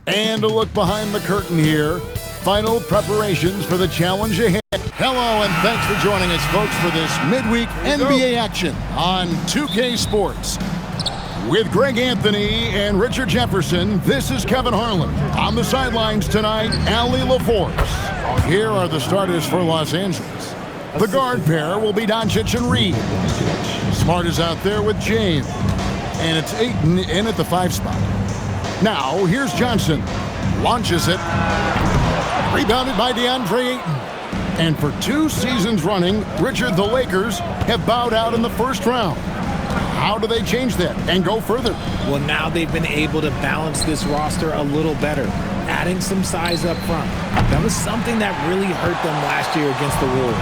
And a look behind the curtain here. Final preparations for the challenge ahead. Hello, and thanks for joining us, folks, for this midweek NBA action on 2K Sports. With Greg Anthony and Richard Jefferson, this is Kevin Harlan. On the sidelines tonight, Allie LaForce. Here are the starters for Los Angeles. The guard pair will be Doncic and Reed. Smart is out there with James. And it's Ayton in at the 5 spot. Now, here's Johnson. Launches it. Rebounded by DeAndre Ayton. And for 2 seasons running, Richard, the Lakers have bowed out in the first round. How do they change that and go further? Well, now they've been able to balance this roster a little better, adding some size up front. That was something that really hurt them last year against the Wolves.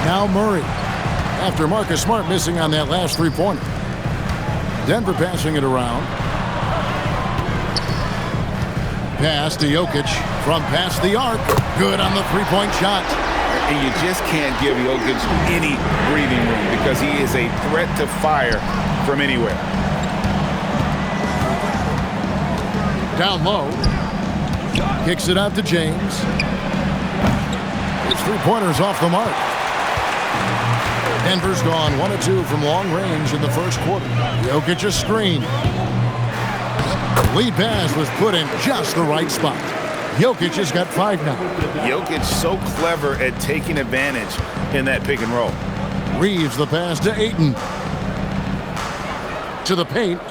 Now Murray, after Marcus Smart missing on that last 3-pointer. Denver passing it around. Pass to Jokic from past the arc. Good on the 3-point shot. And you just can't give Jokic any breathing room because he is a threat to fire from anywhere. Down low. Kicks it out to James. His 3-pointer's off the mark. Denver's gone 1 of 2 from long range in the first quarter. Jokic a screen. Lead pass was put in just the right spot. Jokic has got 5 now. Jokic so clever at taking advantage in that pick and roll. Reeves the pass to Ayton. To the paint.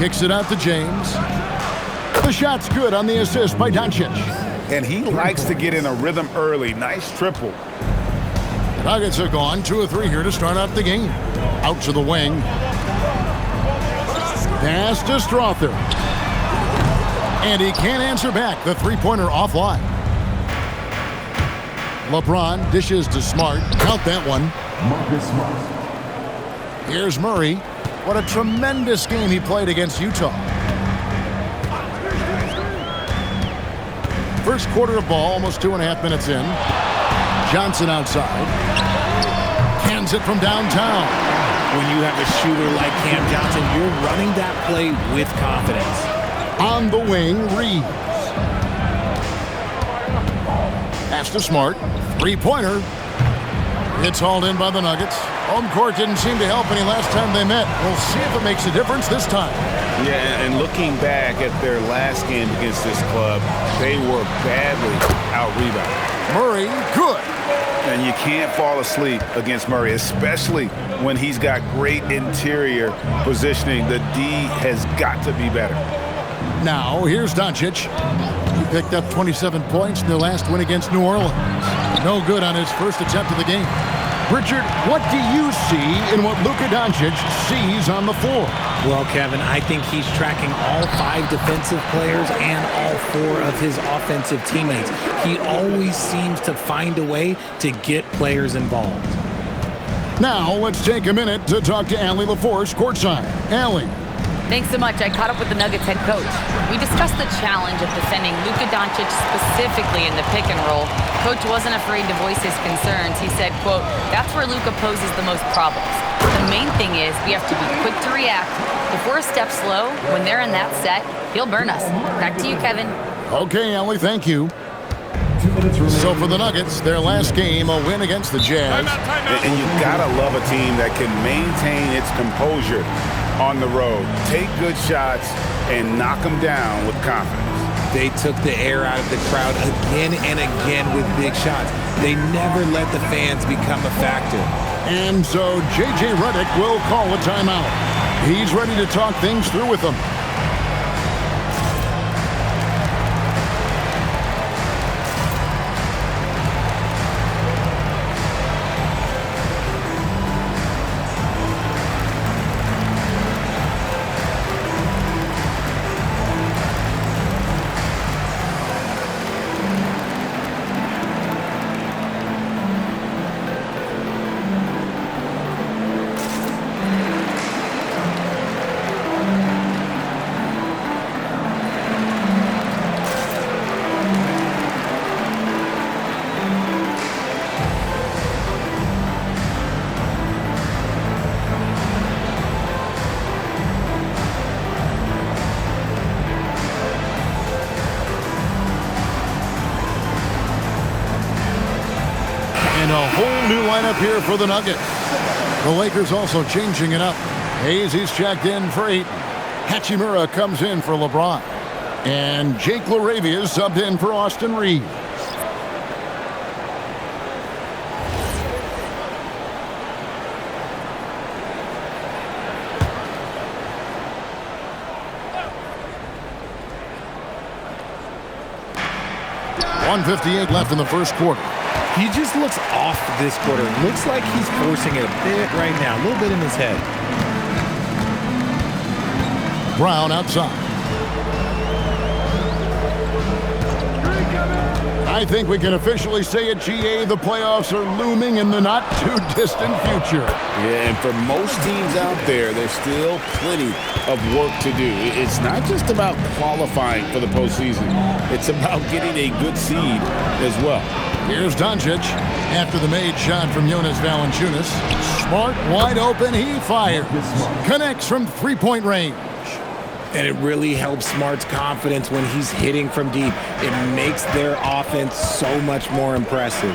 Kicks it out to James. The shot's good on the assist by Doncic. And he likes to get in a rhythm early. Nice triple. The Nuggets are gone 2 of 3 here to start out the game. Out to the wing. Pass to Strother. And he can't answer back. The 3-pointer offline. LeBron dishes to Smart. Count that one. Here's Murray. What a tremendous game he played against Utah. First quarter of ball, almost 2.5 minutes in. Johnson outside. Cans it from downtown. When you have a shooter like Cam Johnson, you're running that play with confidence. On the wing, Reeves. Pass to Smart. 3-pointer. It's hauled in by the Nuggets. Home court didn't seem to help any last time they met. We'll see if it makes a difference this time. Yeah, and looking back at their last game against this club, they were badly out-rebounded. Murray, good. And you can't fall asleep against Murray, especially when he's got great interior positioning. The D has got to be better. Now, here's Doncic. He picked up 27 points in their last win against New Orleans. No good on his first attempt of the game. Richard, what do you see in what Luka Doncic sees on the floor? Well, Kevin, I think he's tracking all 5 defensive players and all 4 of his offensive teammates. He always seems to find a way to get players involved. Now, let's take a minute to talk to Allie LaForce courtside. Allie. Thanks so much. I caught up with the Nuggets head coach. We discussed the challenge of defending Luka Doncic specifically in the pick and roll. Coach wasn't afraid to voice his concerns. He said, quote, "That's where Luka poses the most problems. The main thing is we have to be quick to react. If we're a step slow, when they're in that set, he'll burn us." Back to you, Kevin. Okay, Allie, thank you. So for the Nuggets, their last game, a win against the Jazz. And you gotta love a team that can maintain its composure on the road. Take good shots and knock them down with confidence. They took the air out of the crowd again and again with big shots. They never let the fans become a factor. And so J.J. Redick will call a timeout. He's ready to talk things through with them. And a whole new lineup here for the Nuggets. The Lakers also changing it up. Hayes, he's checked in for Ayton. Hachimura comes in for LeBron. And Jake LaRavia is subbed in for Austin Reeves. .158 left in the first quarter. He just looks off this quarter. Looks like he's forcing it a bit right now. A little bit in his head. Brown outside. I think we can officially say at GA the playoffs are looming in the not-too-distant future. Yeah, and for most teams out there, there's still plenty of work to do. It's not just about qualifying for the postseason. It's about getting a good seed as well. Here's Doncic after the made shot from Jonas Valanciunas. Smart, wide open, he fires. Connects from three-point range. And it really helps Smart's confidence when he's hitting from deep. It makes their offense so much more impressive.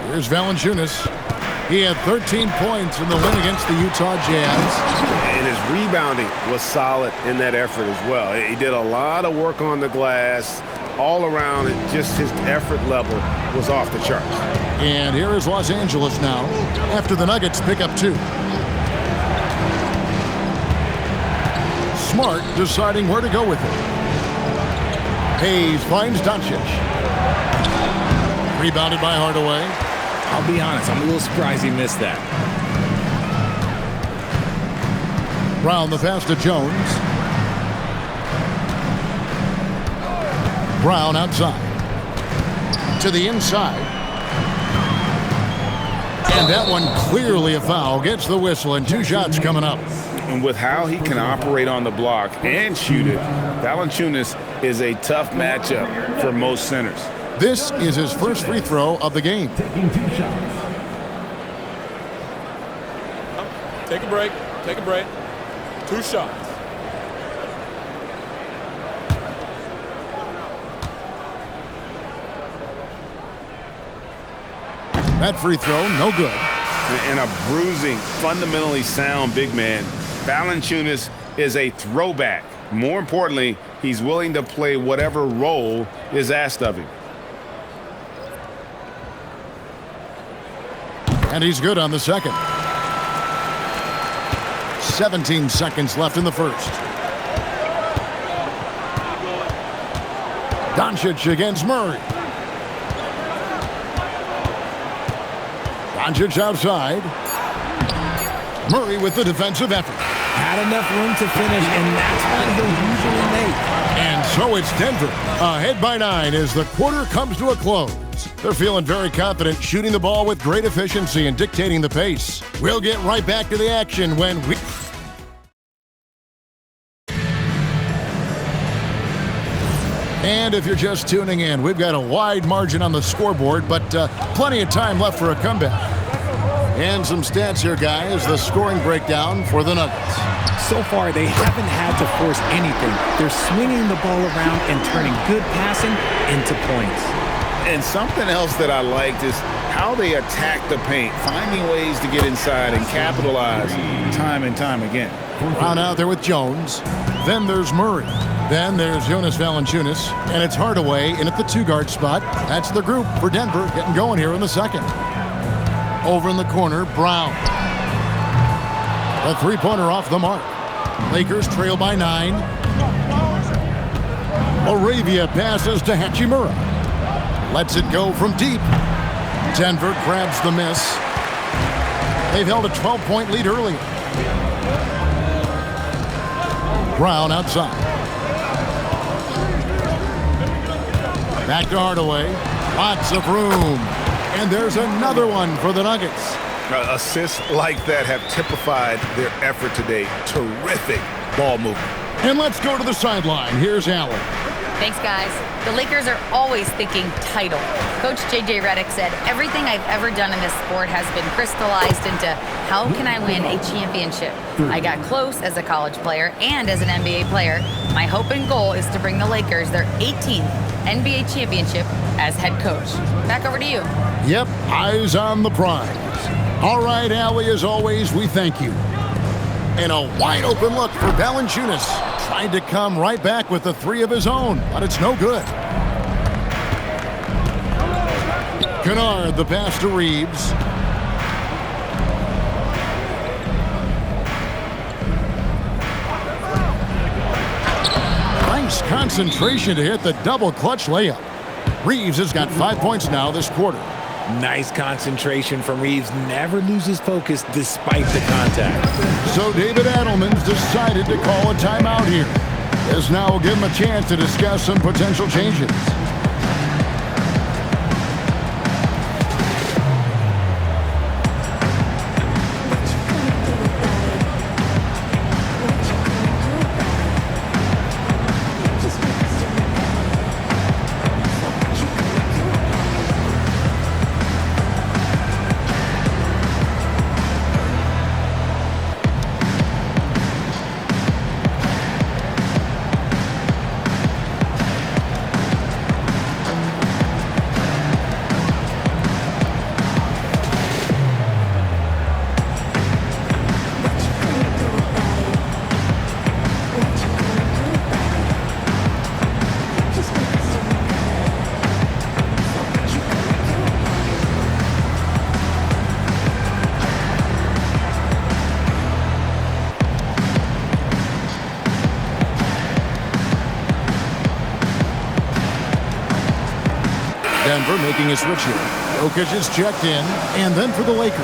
Here's Valanciunas. He had 13 points in the win against the Utah Jazz. And his rebounding was solid in that effort as well. He did a lot of work on the glass all around, and just his effort level was off the charts. And here is Los Angeles now after the Nuggets pick up 2. Smart deciding where to go with it. Hayes finds Doncic. Rebounded by Hardaway. I'll be honest, I'm a little surprised he missed that. Brown the pass to Jones. Brown outside. To the inside. And that one clearly a foul. Gets the whistle and 2 shots coming up. And with how he can operate on the block and shoot it, Valanciunas is a tough matchup for most centers. This is his first free throw of the game. Take a break. Take a break. 2 shots. That free throw, no good. And a bruising, fundamentally sound big man. Valanciunas is a throwback. More importantly, he's willing to play whatever role is asked of him. And he's good on the second. 17 seconds left in the first. Doncic against Murray. Doncic outside. Murray with the defensive effort. Had enough room to finish, and that's what he'll usually make. And so it's Denver, ahead by 9 as the quarter comes to a close. They're feeling very confident, shooting the ball with great efficiency and dictating the pace. We'll get right back to the action when we... And if you're just tuning in, we've got a wide margin on the scoreboard, but plenty of time left for a comeback. And some stats here, guys. The scoring breakdown for the Nuggets. So far, they haven't had to force anything. They're swinging the ball around and turning good passing into points. And something else that I liked is how they attack the paint, finding ways to get inside and capitalize time and time again. Brown out there with Jones. Then there's Murray. Then there's Jonas Valanciunas. And it's Hardaway in at the 2-guard spot. That's the group for Denver getting going here in the second. Over in the corner, Brown. A 3-pointer off the mark. Lakers trail by 9. Arabia passes to Hachimura. Lets it go from deep. Denver grabs the miss. They've held a 12-point lead earlier. Brown outside. Back to Hardaway. Lots of room. And there's another one for the Nuggets. Assists like that have typified their effort today. Terrific ball movement. And let's go to the sideline. Here's Allen. Thanks, guys. The Lakers are always thinking title. Coach J.J. Redick said, everything I've ever done in this sport has been crystallized into how can I win a championship? I got close as a college player and as an NBA player. My hope and goal is to bring the Lakers their 18th NBA championship as head coach. Back over to you. Yep, eyes on the prize. All right, Allie, as always, we thank you. And a wide-open look for Valanciunas. Tried to come right back with the three of his own, but it's no good. Kennard, the pass to Reeves. Nice concentration to hit the double clutch layup. Reeves has got 5 points now this quarter. Nice concentration from Reeves. Never loses focus despite the contact. So David Adelman's decided to call a timeout here. This now will give him a chance to discuss some potential changes. Denver making a switch here. Jokic is checked in, and then for the Lakers.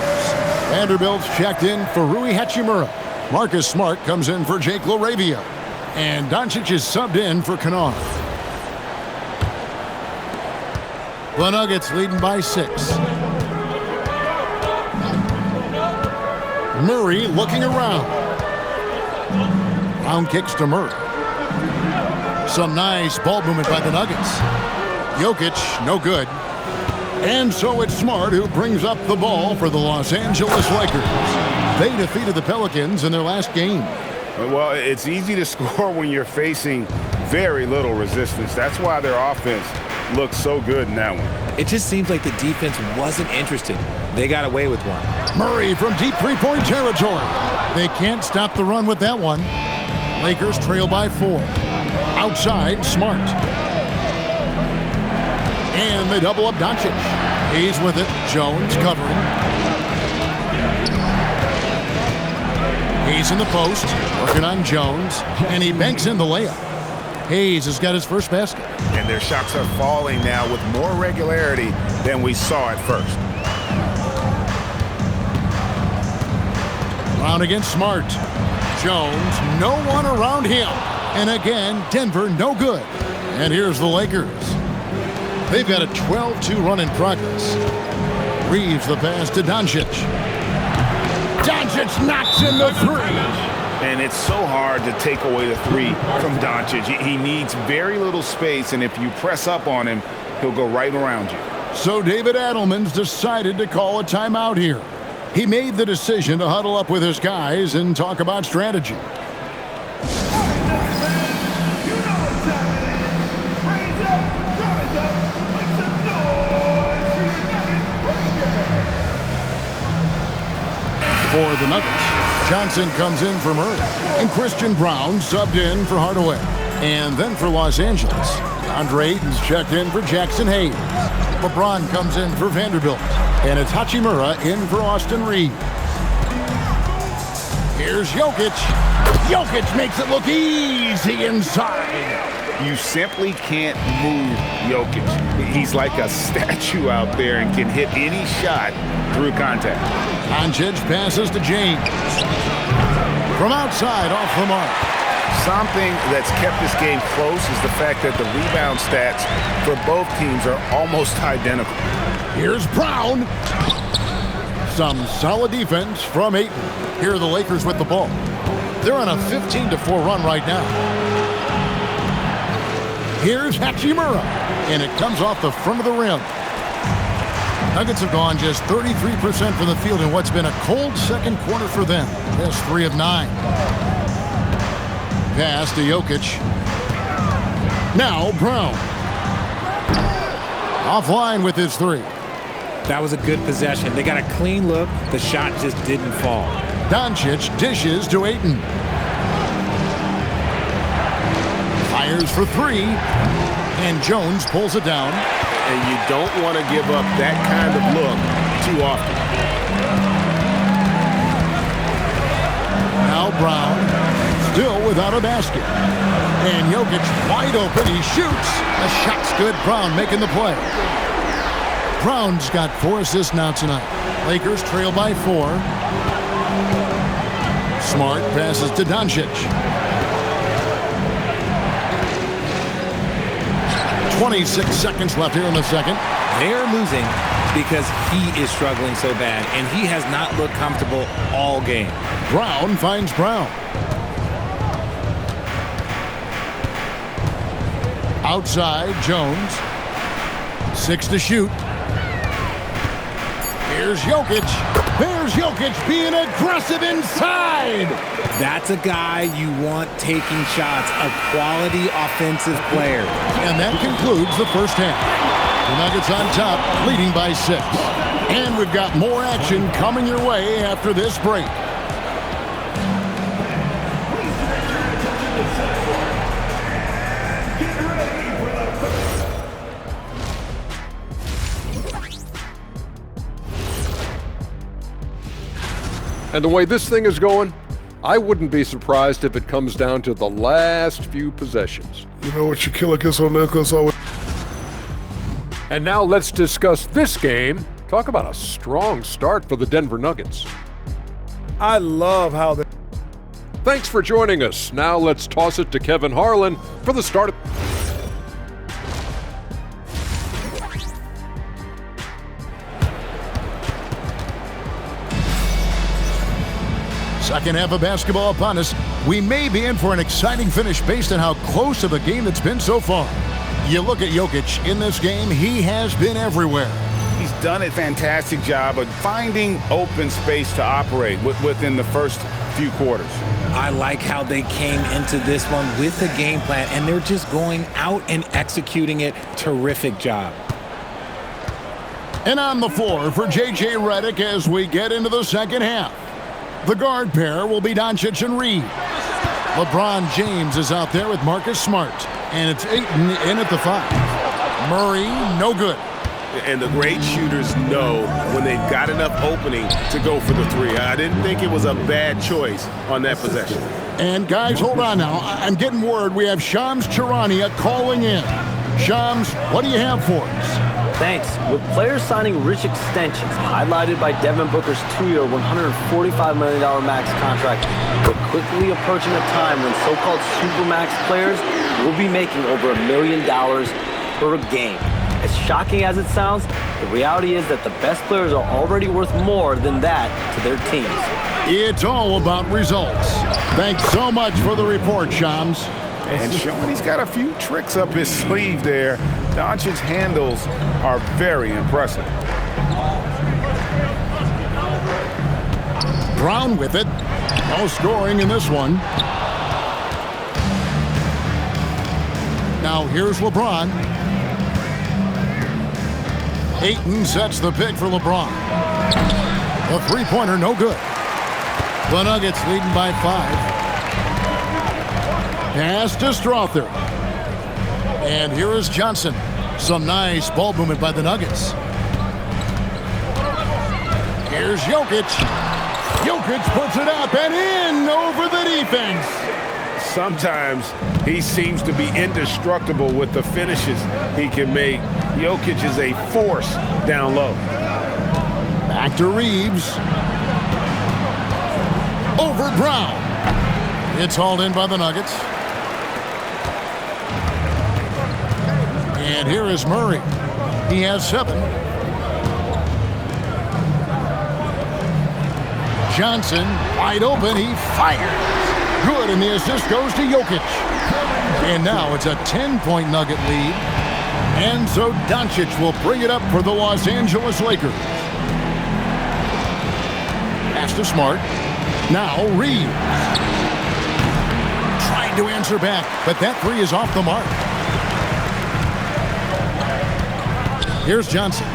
Vanderbilt's checked in for Rui Hachimura. Marcus Smart comes in for Jake LaRavia. And Doncic is subbed in for Kennard. The Nuggets leading by 6. Murray looking around. Round kicks to Murray. Some nice ball movement by the Nuggets. Jokic, no good. And so it's Smart who brings up the ball for the Los Angeles Lakers. They defeated the Pelicans in their last game. Well, it's easy to score when you're facing very little resistance. That's why their offense looks so good in that one. It just seems like the defense wasn't interested. They got away with one. Murray from deep three-point territory. They can't stop the run with that one. Lakers trail by 4. Outside, Smart. And they double up Doncic. He's with it. Jones covering. He's in the post, working on Jones, and he banks in the layup. Hayes has got his first basket. And their shots are falling now with more regularity than we saw at first. Brown against Smart. Jones, no one around him. And again, Denver, no good. And here's the Lakers. They've got a 12-2 run in progress. Reeves the pass to Doncic. Doncic knocks in the 3. And it's so hard to take away the 3 from Doncic. He needs very little space, and if you press up on him, he'll go right around you. So David Adelman's decided to call a timeout here. He made the decision to huddle up with his guys and talk about strategy. For the Nuggets, Johnson comes in for Murray, and Christian Brown subbed in for Hardaway. And then for Los Angeles, Andre Ayton's checked in for Jackson Hayes. LeBron comes in for Vanderbilt, and it's Hachimura in for Austin Reeves. Here's Jokic. Jokic makes it look easy inside. You simply can't move Jokic. He's like a statue out there and can hit any shot through contact. Doncic passes to James. From outside, off the mark. Something that's kept this game close is the fact that the rebound stats for both teams are almost identical. Here's Brown. Some solid defense from Ayton. Here are the Lakers with the ball. They're on a 15-4 run right now. Here's Hachimura, and it comes off the front of the rim. Nuggets have gone just 33% from the field in what's been a cold second quarter for them. That's 3 of 9. Pass to Jokic. Now Brown. Offline with his 3. That was a good possession. They got a clean look. The shot just didn't fall. Doncic dishes to Ayton. Fires for 3. And Jones pulls it down. And you don't want to give up that kind of look too often. Now Brown, still without a basket. And Jokic wide open. He shoots. The shot's good. Brown making the play. Brown's got 4 assists now tonight. Lakers trail by 4. Smart passes to Doncic. 26 seconds left here in the second. They're losing because he is struggling so bad, and he has not looked comfortable all game. Brown finds Brown. Outside, Jones. 6 to shoot. Here's Jokic. There's Jokic being aggressive inside. That's a guy you want taking shots, a quality offensive player. And that concludes the first half. The Nuggets on top, leading by 6. And we've got more action coming your way after this break. And the way this thing is going, I wouldn't be surprised if it comes down to the last few possessions. You know what your killer gets on there, because always. And now let's discuss this game. Talk about a strong start for the Denver Nuggets. I love how they. Thanks for joining us. Now let's toss it to Kevin Harlan for the start of... Second half of basketball upon us. We may be in for an exciting finish based on how close of a game it's been so far. You look at Jokic in this game, he has been everywhere. He's done a fantastic job of finding open space to operate within the first few quarters. I like how they came into this one with a game plan, and they're just going out and executing it. Terrific job. And on the floor for J.J. Redick as we get into the second half. The guard pair will be Doncic and Reed. LeBron James is out there with Marcus Smart. And it's Ayton in at the 5. Murray, no good. And the great shooters know when they've got enough opening to go for the 3. I didn't think it was a bad choice on that possession. And guys, hold on now. I'm getting word we have Shams Charania calling in. Shams, what do you have for us? Thanks. With players signing rich extensions, highlighted by Devin Booker's 2-year, $145 million max contract, we're quickly approaching a time when so-called supermax players will be making over $1 million per game. As shocking as it sounds, the reality is that the best players are already worth more than that to their teams. It's all about results. Thanks so much for the report, Shams. And showing he's got a few tricks up his sleeve there. Doncic's handles are very impressive. Brown with it. No scoring in this one. Now here's LeBron. Ayton sets the pick for LeBron. The three-pointer, no good. The Nuggets leading by 5. Pass to Strother. And here is Johnson. Some nice ball movement by the Nuggets. Here's Jokic. Jokic puts it up and in over the defense. Sometimes he seems to be indestructible with the finishes he can make. Jokic is a force down low. Back to Reeves. Over Brown. It's hauled in by the Nuggets. And here is Murray. He has 7. Johnson, wide open, he fires. Good, and the assist goes to Jokic. And now it's a 10-point Nugget lead. And so Doncic will bring it up for the Los Angeles Lakers. Pass to Smart. Now Reeves. Trying to answer back, but that three is off the mark. Here's Johnson.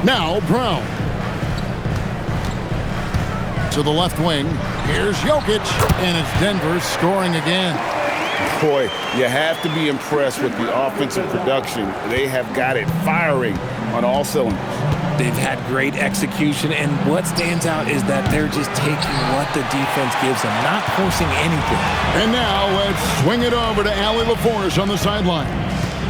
Now Brown. To the left wing. Here's Jokic, and it's Denver scoring again. Boy, you have to be impressed with the offensive production. They have got it firing on all cylinders. They've had great execution, and what stands out is that they're just taking what the defense gives them, not forcing anything. And now let's swing it over to Allie LaForce on the sideline.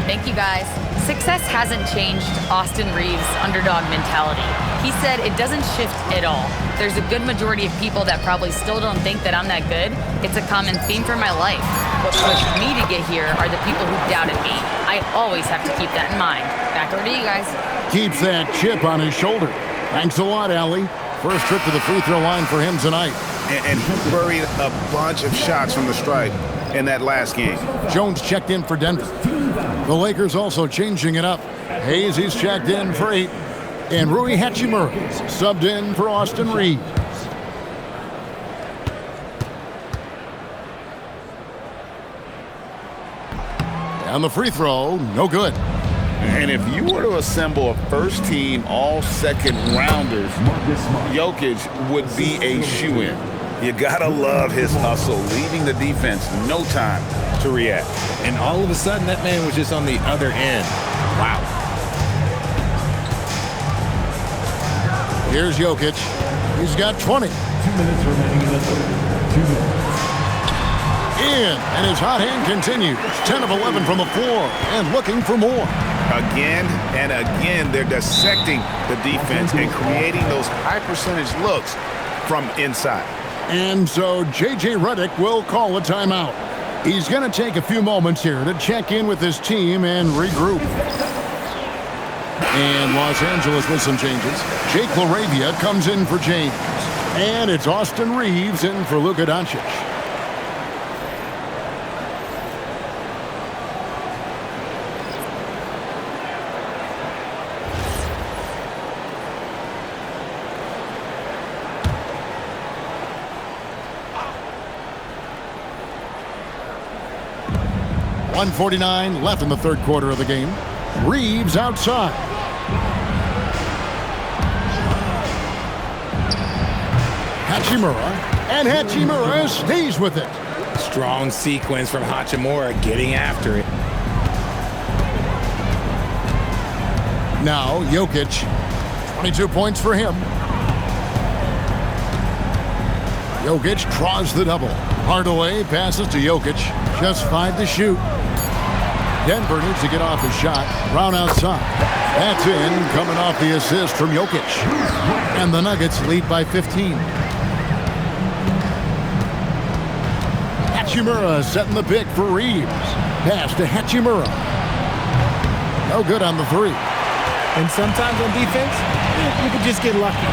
Thank you, guys. Success hasn't changed Austin Reeves' underdog mentality. He said it doesn't shift at all. There's a good majority of people that probably still don't think that I'm that good. It's a common theme for my life. What pushed me to get here are the people who doubted me. I always have to keep that in mind. Back over to you guys. Keeps that chip on his shoulder. Thanks a lot, Allie. First trip to the free throw line for him tonight. And he buried a bunch of shots from the stripe in that last game. Jones checked in for Denver. The Lakers also changing it up. Hayes, he's checked in for 8. And Rui Hachimura subbed in for Austin Reeves. And the free throw, no good. And if you were to assemble a first-team all-second rounders, Jokic would be a shoo-in. You gotta love his hustle, leaving the defense no time to react. And all of a sudden, that man was just on the other end. Wow. Here's Jokic. He's got 20. 2 minutes remaining in the third. 2 minutes. And his hot hand continues. 10 of 11 from the floor and looking for more. Again and again, they're dissecting the defense and creating those high-percentage looks from inside. And so J.J. Redick will call a timeout. He's going to take a few moments here to check in with his team and regroup. And Los Angeles with some changes. Jake LaRavia comes in for James. And it's Austin Reeves in for Luka Doncic. .149 left in the third quarter of the game. Reeves outside. Hachimura, and Hachimura stays with it. Strong sequence from Hachimura getting after it. Now Jokic, 22 points for him. Jokic draws the double. Hardaway passes to Jokic. Just 5 to shoot. Denver needs to get off his shot. Brown outside. That's in, coming off the assist from Jokic. And the Nuggets lead by 15. Hachimura setting the pick for Reeves. Pass to Hachimura. No good on the three. And sometimes on defense, you can just get lucky.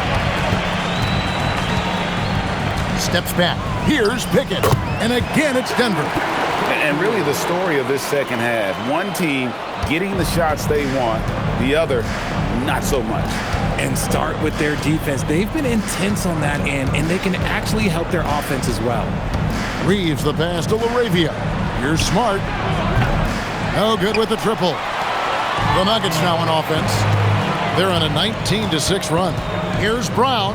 Steps back. Here's Pickett. And again, it's Denver. And really the story of this second half, one team getting the shots they want, the other not so much. And start with their defense. They've been intense on that end, and they can actually help their offense as well. Reeves the pass to LaRavia. Here's Smart. No good with the triple. The Nuggets now on offense. They're on a 19-6 run. Here's Brown.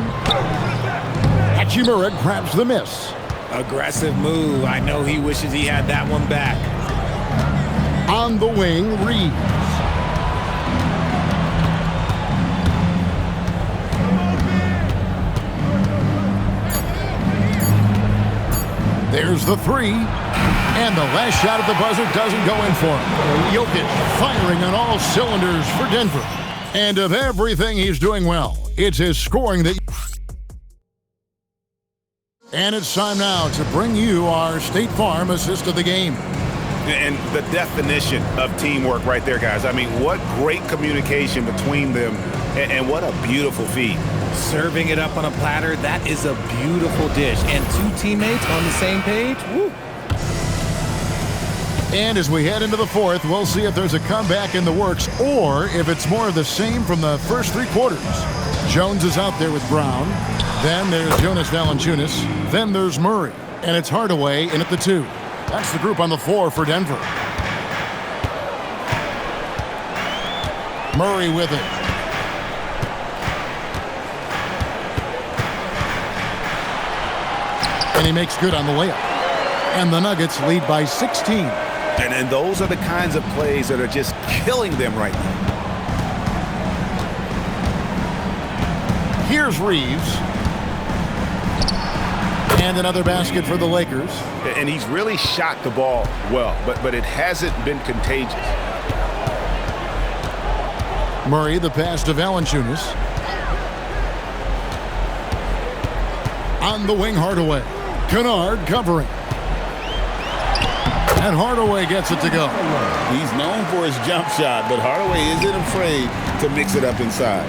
Hachimura grabs the miss. Aggressive move. I know he wishes he had that one back. On the wing, Reeves. There's the three. And the last shot at the buzzer doesn't go in for him. Jokic firing on all cylinders for Denver. And of everything he's doing well, it's his scoring that... And it's time now to bring you our State Farm assist of the game. And the definition of teamwork right there, guys. I mean, what great communication between them, and what a beautiful feed. Serving it up on a platter, that is a beautiful dish. And two teammates on the same page, woo. And as we head into the fourth, we'll see if there's a comeback in the works or if it's more of the same from the first three quarters. Jones is out there with Brown. Then there's Jonas Valanciunas. Then there's Murray. And it's Hardaway in at the 2. That's the group on the floor for Denver. Murray with it. And he makes good on the layup. And the Nuggets lead by 16. And those are the kinds of plays that are just killing them right now. Here's Reeves. And another basket for the Lakers. And he's really shot the ball well, but it hasn't been contagious. Murray, the pass to Valanciunas. On the wing, Hardaway. Kennard covering. And Hardaway gets it to go. He's known for his jump shot, but Hardaway isn't afraid to mix it up inside.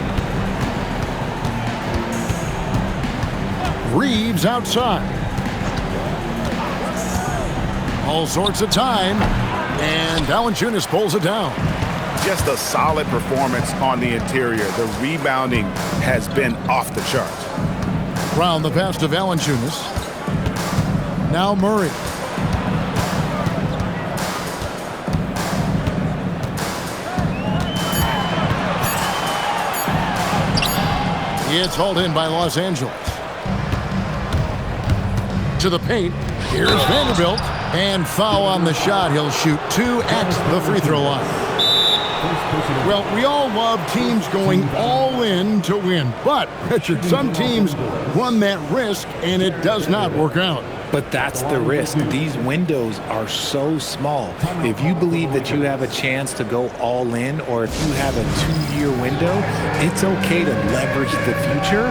Reeves outside. All sorts of time. And Valanciunas pulls it down. Just a solid performance on the interior. The rebounding has been off the charts. Brown, the pass to Valanciunas. Now Murray. It's hauled in by Los Angeles. To the paint. Here's Vanderbilt. And foul on the shot. He'll shoot 2 at the free throw line. Well, we all love teams going all in to win. But, Richard, some teams run that risk, and it does not work out. But that's the risk. These windows are so small. If you believe that you have a chance to go all in, or if you have a 2-year window, it's okay to leverage the future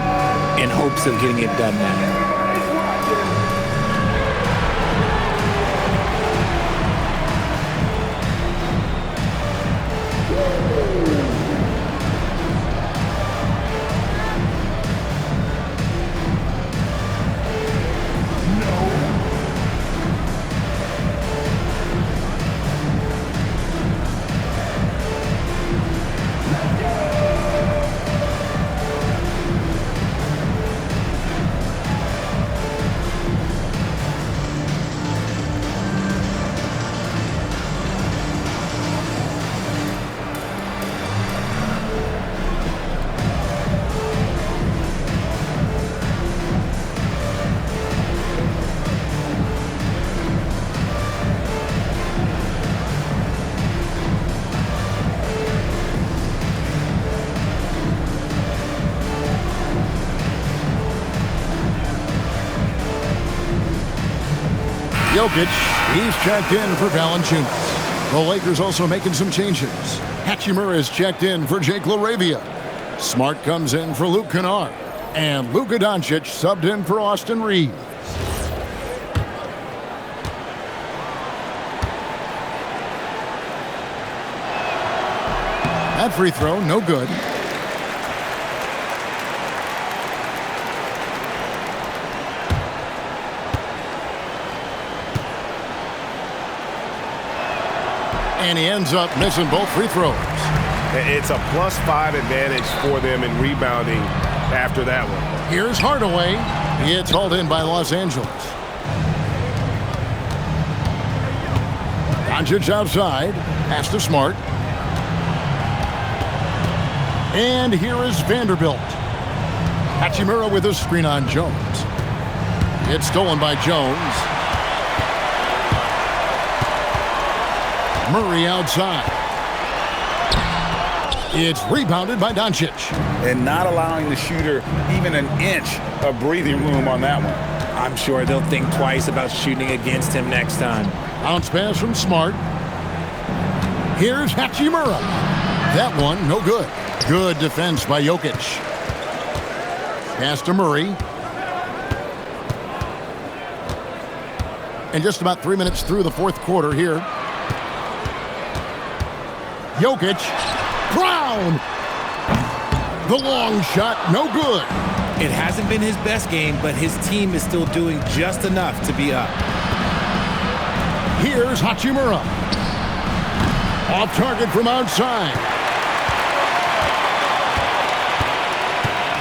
in hopes of getting it done now. Jokic, he's checked in for Valanciunas. The Lakers also making some changes. Hachimura is checked in for Jake LaRavia. Smart comes in for Luke Kennard. And Luka Doncic subbed in for Austin Reeves. That free throw, no good. And he ends up missing both free throws. It's a +5 advantage for them in rebounding after that one. Here's Hardaway. It's hauled in by Los Angeles. Doncic outside. Pass to Smart. And here is Vanderbilt. Hachimura with a screen on Jones. It's stolen by Jones. Murray outside. It's rebounded by Doncic. And not allowing the shooter even an inch of breathing room on that one. I'm sure they'll think twice about shooting against him next time. Bounce pass from Smart. Here's Hachimura. That one, no good. Good defense by Jokic. Pass to Murray. And just about 3 minutes through the fourth quarter here. Jokic. Brown. The long shot, no good. It hasn't been his best game, but his team is still doing just enough to be up. Here's Hachimura. Off target from outside.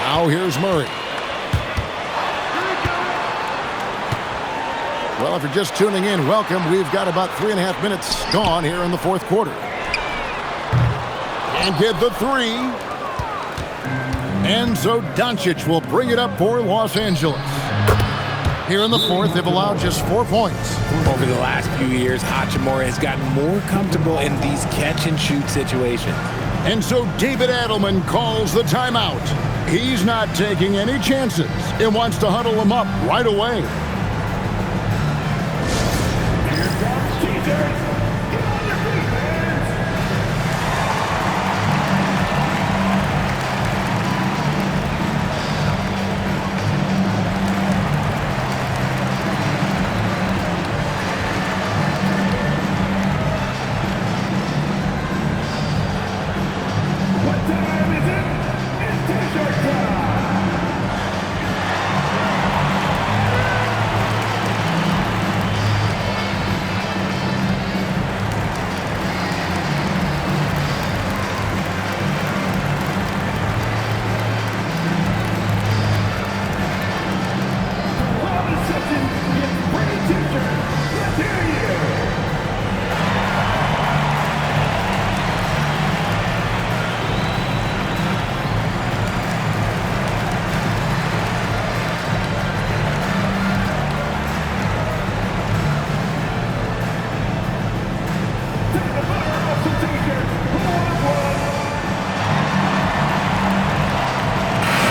Now here's Murray. Well, if you're just tuning in, welcome. We've got about 3.5 minutes gone here in the fourth quarter. And get the three. And so Doncic will bring it up for Los Angeles. Here in the fourth, they've allowed just 4 points. Over the last few years, Hachimura has gotten more comfortable in these catch-and-shoot situations. And so David Adelman calls the timeout. He's not taking any chances and wants to huddle them up right away.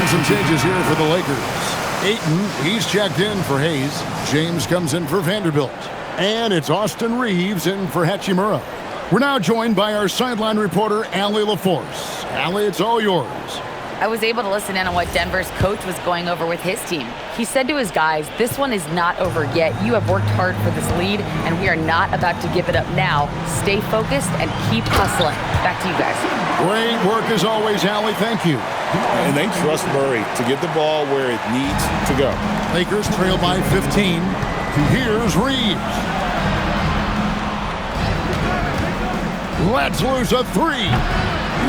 Some changes here for the Lakers. Ayton, he's checked in for Hayes. James comes in for Vanderbilt. And it's Austin Reeves in for Hachimura. We're now joined by our sideline reporter, Allie LaForce. Allie, it's all yours. I was able to listen in on what Denver's coach was going over with his team. He said to his guys, this one is not over yet. You have worked hard for this lead, and we are not about to give it up now. Stay focused and keep hustling. Back to you guys. Great work as always, Allie. Thank you. And they trust Murray to get the ball where it needs to go. Lakers trail by 15. Here's Reeves. Lets loose a three.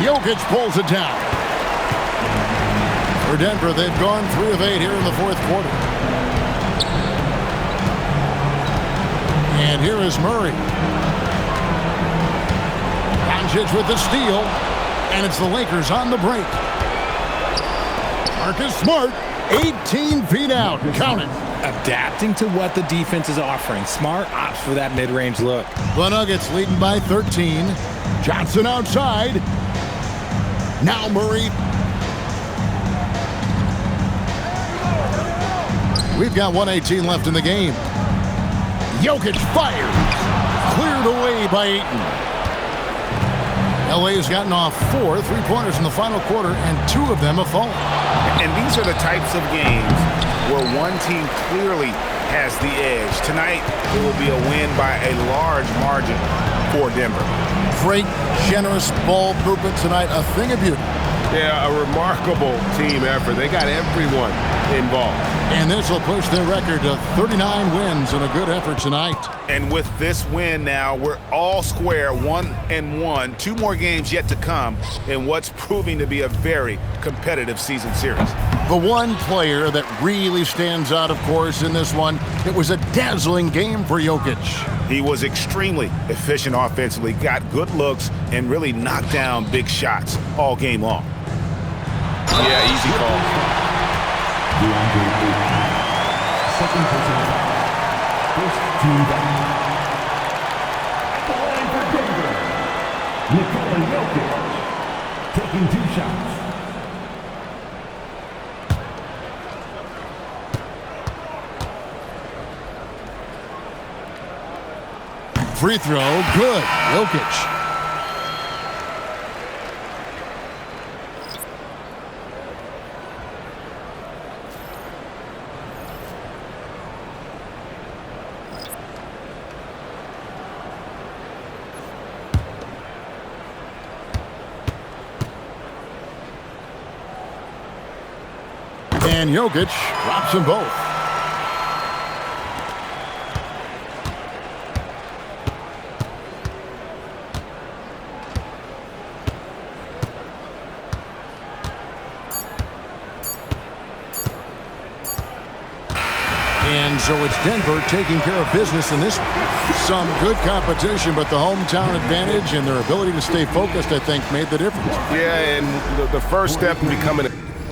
Jokic pulls it down. For Denver, they've gone 3 of 8 here in the fourth quarter. And here is Murray. Doncic with the steal. And it's the Lakers on the break. Marcus Smart, 18 feet out. Count it. Adapting to what the defense is offering. Smart opts for that mid-range look. The Nuggets leading by 13. Johnson outside. Now Murray. We've got 1:18 left in the game. Jokic fires. Cleared away by Ayton. LA's gotten off 4 3-pointers in the final quarter, and 2 of them have fallen. And these are the types of games where one team clearly has the edge. Tonight, it will be a win by a large margin for Denver. Great, generous ball movement tonight. A thing of beauty. Yeah, a remarkable team effort. They got everyone involved. And this will push their record to 39 wins and a good effort tonight. And with this win now, we're all square, 1-1. 2 more games yet to come in what's proving to be a very competitive season series. The one player that really stands out, of course, in this one, it was a dazzling game for Jokic. He was extremely efficient offensively, got good looks, and really knocked down big shots all game long. Yeah, easy call. Second person. First team down. Line for Denver. Nikola Jokic taking 2 shots. Free throw, good. Jokic. And Jokic drops them both. And so it's Denver taking care of business in this one. Some good competition, but the hometown advantage and their ability to stay focused, I think, made the difference. Yeah, and the first step in becoming a